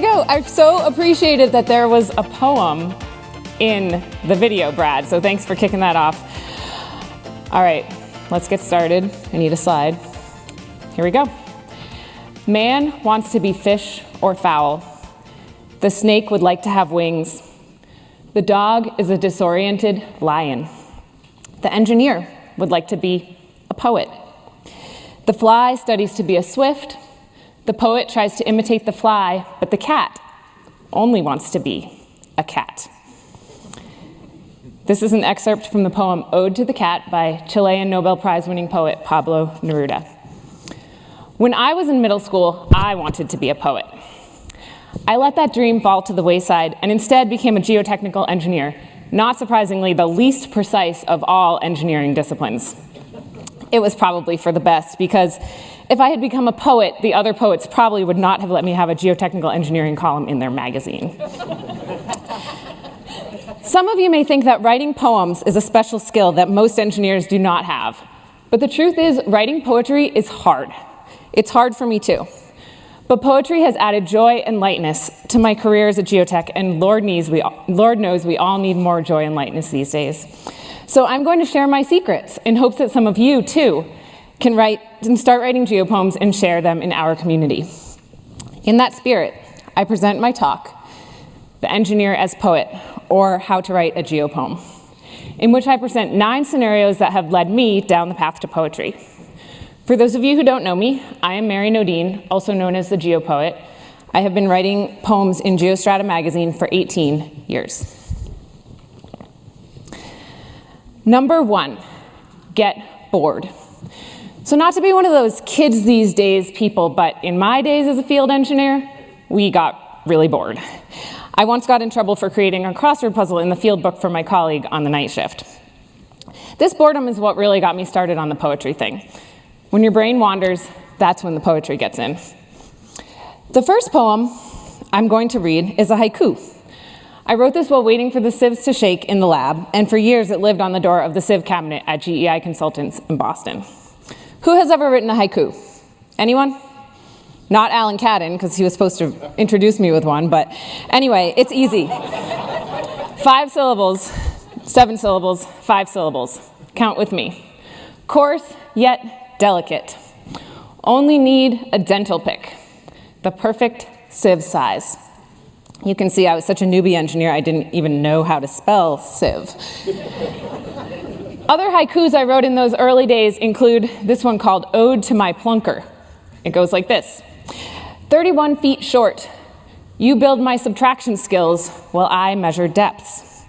go. I've so appreciated that there was a poem in the video, Brad, so thanks for kicking that off. All right, let's get started. I need a slide. Here we go. Man wants to be fish or fowl. The snake would like to have wings. The dog is a disoriented lion. The engineer would like to be a poet. The fly studies to be a swift. The poet tries to imitate the fly, but the cat only wants to be a cat. This is an excerpt from the poem Ode to the Cat by Chilean Nobel Prize-winning poet Pablo Neruda. When I was in middle school, I wanted to be a poet. I let that dream fall to the wayside and instead became a geotechnical engineer, not surprisingly the least precise of all engineering disciplines. It was probably for the best, because if I had become a poet, the other poets probably would not have let me have a geotechnical engineering column in their magazine. Some of you may think that writing poems is a special skill that most engineers do not have. But the truth is, writing poetry is hard. It's hard for me too. But poetry has added joy and lightness to my career as a geotech, and Lord knows we all need more joy and lightness these days. So I'm going to share my secrets in hopes that some of you too can write and start writing geopoems and share them in our community. In that spirit, I present my talk, The Engineer as Poet, or How to Write a Geopoem, in which I present 9 scenarios that have led me down the path to poetry. For those of you who don't know me, I am Mary Nodine, also known as the Geo-Poet. I have been writing poems in Geostrata magazine for 18 years. Number 1, get bored. So not to be one of those kids these days people, but in my days as a field engineer, we got really bored. I once got in trouble for creating a crossword puzzle in the field book for my colleague on the night shift. This boredom is what really got me started on the poetry thing. When your brain wanders, that's when the poetry gets in. The first poem I'm going to read is a haiku. I wrote this while waiting for the sieves to shake in the lab, and for years it lived on the door of the sieve cabinet at GEI Consultants in Boston. Who has ever written a haiku? Anyone? Not Alan Cadden, because he was supposed to introduce me with one, but anyway, it's easy. 5 syllables, 7 syllables, 5 syllables. Count with me. Coarse, yet delicate. Only need a dental pick. The perfect sieve size. You can see I was such a newbie engineer, I didn't even know how to spell sieve. Other haikus I wrote in those early days include this one called Ode to My Plunker. It goes like this. 31 feet short, you build my subtraction skills while I measure depths.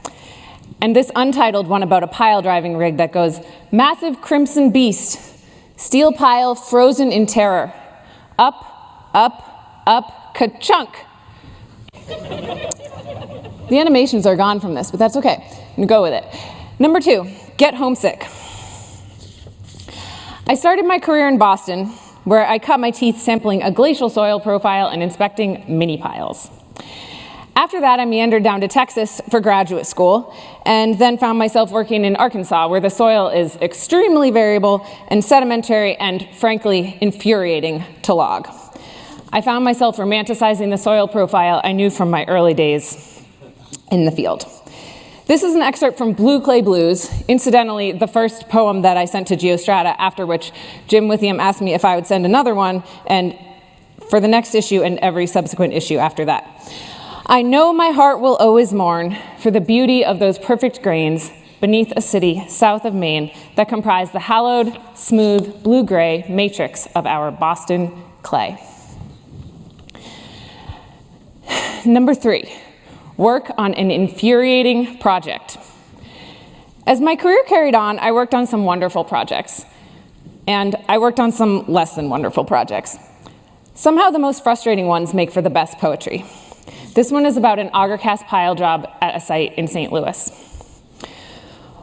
And this untitled one about a pile driving rig that goes, massive crimson beast, steel pile frozen in terror. Up, up, up, ka-chunk. The animations are gone from this, but that's okay. I'm gonna go with it. Number 2, get homesick. I started my career in Boston, where I cut my teeth sampling a glacial soil profile and inspecting mini piles. After that, I meandered down to Texas for graduate school, and then found myself working in Arkansas, where the soil is extremely variable and sedimentary and, frankly, infuriating to log. I found myself romanticizing the soil profile I knew from my early days in the field. This is an excerpt from Blue Clay Blues, incidentally the first poem that I sent to Geostrata, after which Jim Withiam asked me if I would send another one, and for the next issue and every subsequent issue after that. I know my heart will always mourn for the beauty of those perfect grains beneath a city south of Maine that comprise the hallowed, smooth, blue-gray matrix of our Boston clay. Number 3, work on an infuriating project. As my career carried on, I worked on some wonderful projects, and I worked on some less than wonderful projects. Somehow the most frustrating ones make for the best poetry. This one is about an auger cast pile job at a site in St. Louis.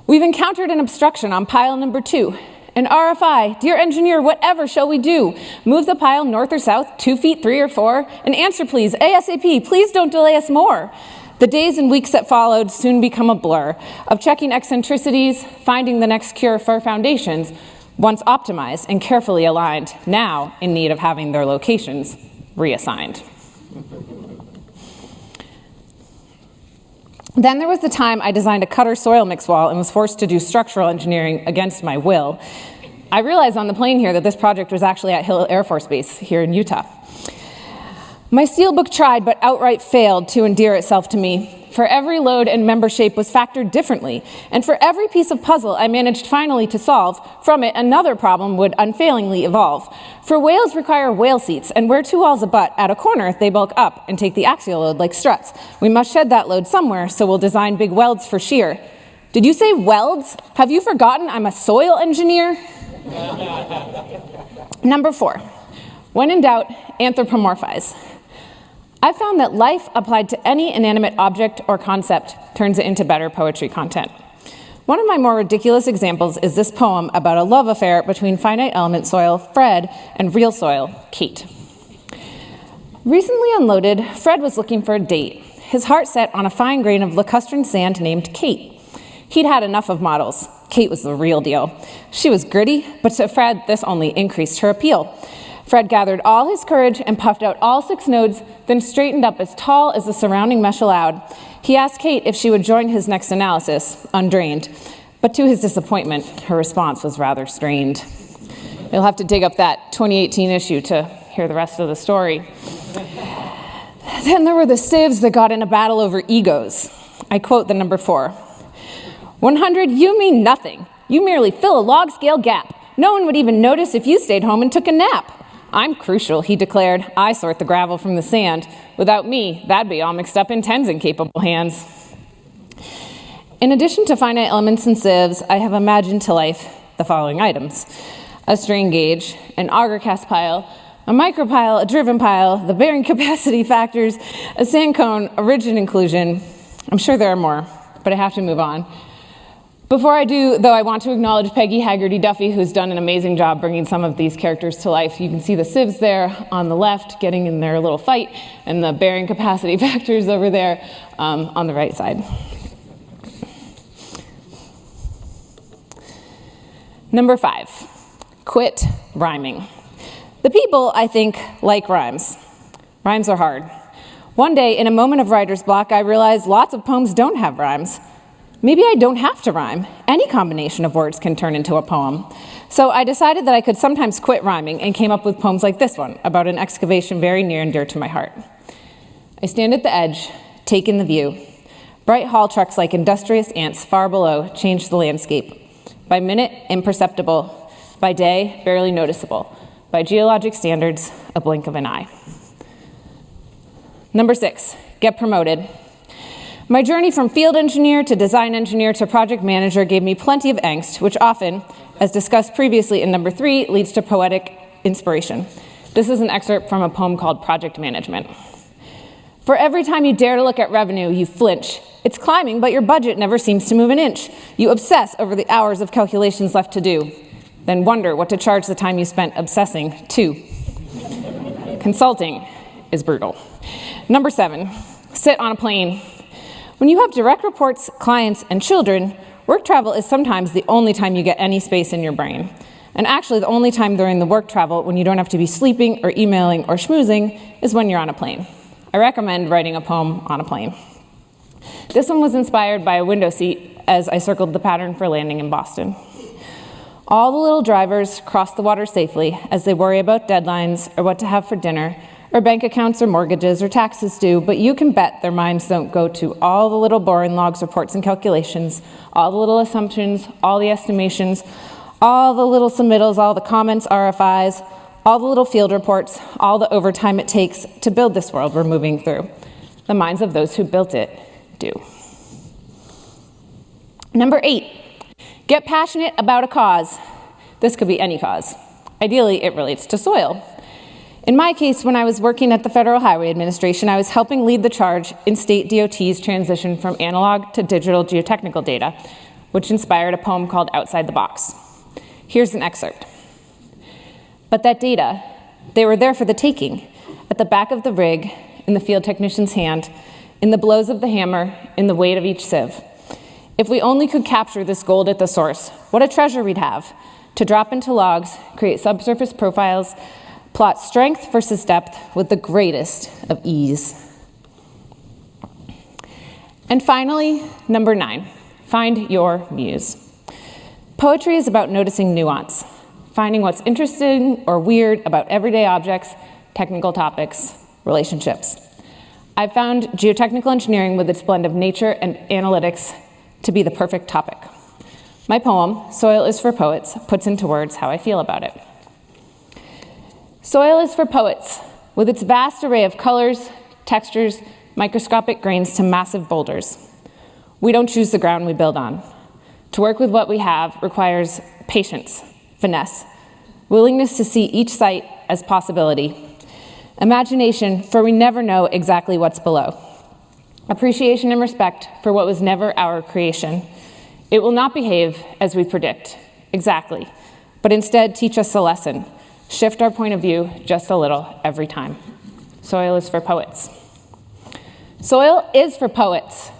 We've encountered an obstruction on pile number 2. An RFI, dear engineer, whatever shall we do? Move the pile north or south, 2 feet, 3 or 4? An answer please, ASAP, please don't delay us more. The days and weeks that followed soon become a blur of checking eccentricities, finding the next cure for foundations, once optimized and carefully aligned, now in need of having their locations reassigned. Then there was the time I designed a cutter soil mix wall and was forced to do structural engineering against my will. I realized on the plane here that this project was actually at Hill Air Force Base here in Utah. My steelbook tried but outright failed to endear itself to me. For every load and member shape was factored differently, and for every piece of puzzle I managed finally to solve, from it another problem would unfailingly evolve. For whales require whale seats, and where two walls abut at a corner, they bulk up and take the axial load like struts. We must shed that load somewhere, so we'll design big welds for shear. Did you say welds? Have you forgotten I'm a soil engineer? Number 4, when in doubt, anthropomorphize. I found that life applied to any inanimate object or concept turns it into better poetry content. One of my more ridiculous examples is this poem about a love affair between finite element soil, Fred, and real soil, Kate. Recently unloaded, Fred was looking for a date, his heart set on a fine grain of lacustrine sand named Kate. He'd had enough of models. Kate was the real deal. She was gritty, but to Fred, this only increased her appeal. Fred gathered all his courage and puffed out all 6 nodes, then straightened up as tall as the surrounding mesh allowed. He asked Kate if she would join his next analysis, undrained. But to his disappointment, her response was rather strained. You'll have to dig up that 2018 issue to hear the rest of the story. Then there were the sieves that got in a battle over egos. I quote the number 4. 100, you mean nothing. You merely fill a log scale gap. No one would even notice if you stayed home and took a nap. I'm crucial, he declared. I sort the gravel from the sand. Without me, that'd be all mixed up in 10's incapable hands. In addition to finite elements and sieves, I have imagined to life the following items: a strain gauge, an auger cast pile, a micropile, a driven pile, the bearing capacity factors, a sand cone, a rigid inclusion. I'm sure there are more, but I have to move on. Before I do, though, I want to acknowledge Peggy Haggerty-Duffy, who's done an amazing job bringing some of these characters to life. You can see the sieves there on the left getting in their little fight, and the bearing capacity factors over there on the right side. Number 5, quit rhyming. The people, I think, like rhymes. Rhymes are hard. One day, in a moment of writer's block, I realized lots of poems don't have rhymes. Maybe I don't have to rhyme. Any combination of words can turn into a poem. So I decided that I could sometimes quit rhyming and came up with poems like this one, about an excavation very near and dear to my heart. I stand at the edge, take in the view. Bright haul trucks like industrious ants far below change the landscape. By minute, imperceptible. By day, barely noticeable. By geologic standards, a blink of an eye. Number 6, get promoted. My journey from field engineer to design engineer to project manager gave me plenty of angst, which often, as discussed previously in number 3, leads to poetic inspiration. This is an excerpt from a poem called Project Management. For every time you dare to look at revenue, you flinch. It's climbing, but your budget never seems to move an inch. You obsess over the hours of calculations left to do, then wonder what to charge the time you spent obsessing too. Consulting is brutal. Number 7, sit on a plane. When you have direct reports, clients, and children, work travel is sometimes the only time you get any space in your brain. And actually, the only time during the work travel when you don't have to be sleeping or emailing or schmoozing is when you're on a plane. I recommend writing a poem on a plane. This one was inspired by a window seat as I circled the pattern for landing in Boston. All the little drivers cross the water safely as they worry about deadlines or what to have for dinner, or bank accounts or mortgages or taxes due, but you can bet their minds don't go to all the little boring logs, reports, and calculations, all the little assumptions, all the estimations, all the little submittals, all the comments, RFIs, all the little field reports, all the overtime it takes to build this world we're moving through. The minds of those who built it do. Number 8, get passionate about a cause. This could be any cause. Ideally, it relates to soil. In my case, when I was working at the Federal Highway Administration, I was helping lead the charge in state DOT's transition from analog to digital geotechnical data, which inspired a poem called Outside the Box. Here's an excerpt. But that data, they were there for the taking, at the back of the rig, in the field technician's hand, in the blows of the hammer, in the weight of each sieve. If we only could capture this gold at the source, what a treasure we'd have to drop into logs, create subsurface profiles, plot strength versus depth with the greatest of ease. And finally, number 9, find your muse. Poetry is about noticing nuance, finding what's interesting or weird about everyday objects, technical topics, relationships. I've found geotechnical engineering with its blend of nature and analytics to be the perfect topic. My poem, Soil is for Poets, puts into words how I feel about it. Soil is for poets, with its vast array of colors, textures, microscopic grains to massive boulders. We don't choose the ground we build on. To work with what we have requires patience, finesse, willingness to see each site as possibility, imagination, for we never know exactly what's below, appreciation and respect for what was never our creation. It will not behave as we predict, exactly, but instead teach us a lesson, shift our point of view just a little every time. Soil is for poets. Soil is for poets,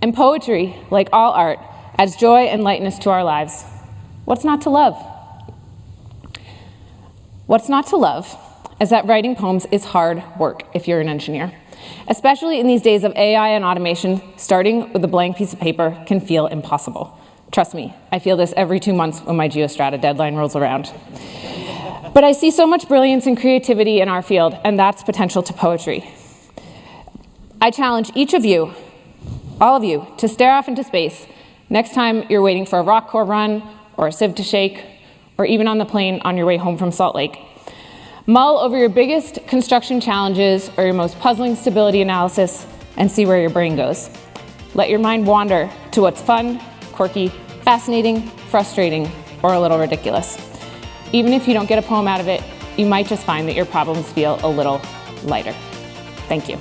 and poetry, like all art, adds joy and lightness to our lives. What's not to love? What's not to love is that writing poems is hard work if you're an engineer. Especially in these days of AI and automation, starting with a blank piece of paper can feel impossible. Trust me, I feel this every 2 months when my GeoStrata deadline rolls around. But I see so much brilliance and creativity in our field, and that's potential to poetry. I challenge each of you, all of you, to stare off into space next time you're waiting for a rock core run or a sieve to shake, or even on the plane on your way home from Salt Lake. Mull over your biggest construction challenges or your most puzzling stability analysis and see where your brain goes. Let your mind wander to what's fun, quirky, fascinating, frustrating, or a little ridiculous. Even if you don't get a poem out of it, you might just find that your problems feel a little lighter. Thank you.